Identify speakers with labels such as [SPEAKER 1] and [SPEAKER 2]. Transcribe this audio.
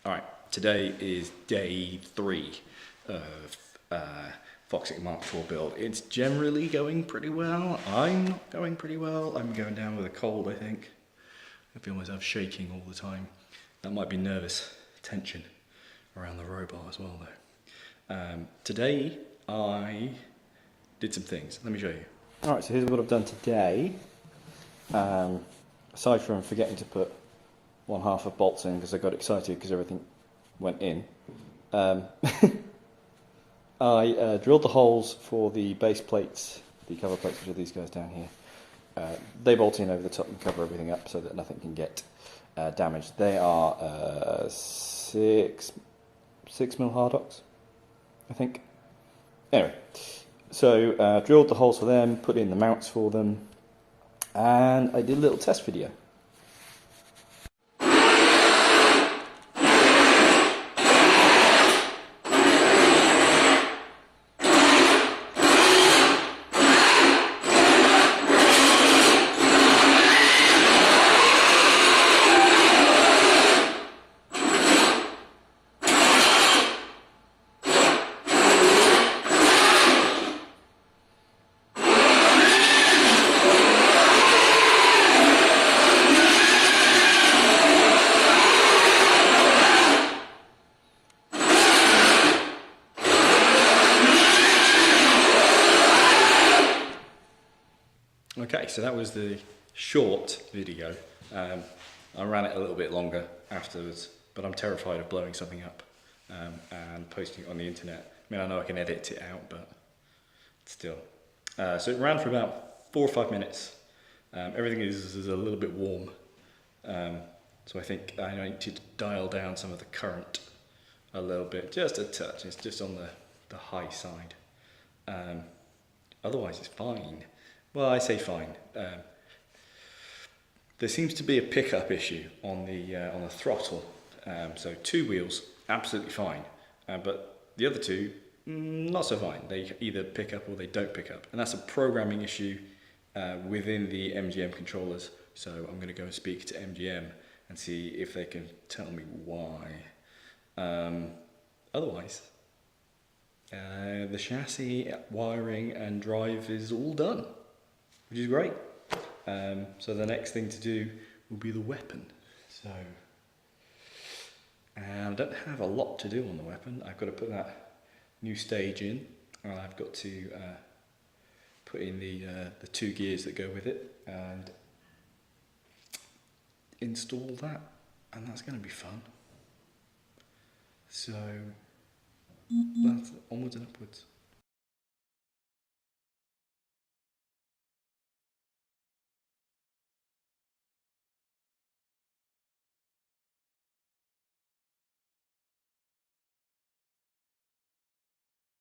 [SPEAKER 1] Alright, today is day 3 of Foxic mk4 build. It's generally going pretty well. I'm not going pretty well. I'm going down with a cold, I think. I feel myself shaking all the time. That might be nervous tension around the robot as well though. Today I did some things. Let me show you. Alright, so here's what I've done today. Aside from forgetting to put one half of bolts in because I got excited because everything went in. I drilled the holes for the base plates, the cover plates, which are these guys down here. They bolt in over the top and cover everything up so that nothing can get damaged. They are 6mm Hardox, I think. Anyway, so drilled the holes for them, put in the mounts for them, and I did a little test video. Okay, so that was the short video. I ran it a little bit longer afterwards, but I'm terrified of blowing something up and posting it on the internet. I mean, I know I can edit it out, but still. So it ran for about 4 or 5 minutes. Everything is a little bit warm, so I think I need to dial down some of the current a little bit, just a touch. It's just on the high side. Otherwise, it's fine. Well, I say fine. There seems to be a pickup issue on the throttle. So 2 wheels, absolutely fine, but the other 2, not so fine. They either pick up or they don't pick up, and that's a programming issue within the MGM controllers. So I'm going to go and speak to MGM and see if they can tell me why. Otherwise, the chassis, wiring, and drive is all done, which is great. So the next thing to do will be the weapon. So, and I don't have a lot to do on the weapon. I've got to put that new stage in, and I've got to put in the 2 gears that go with it and install that, and that's going to be fun. So that's onwards and upwards.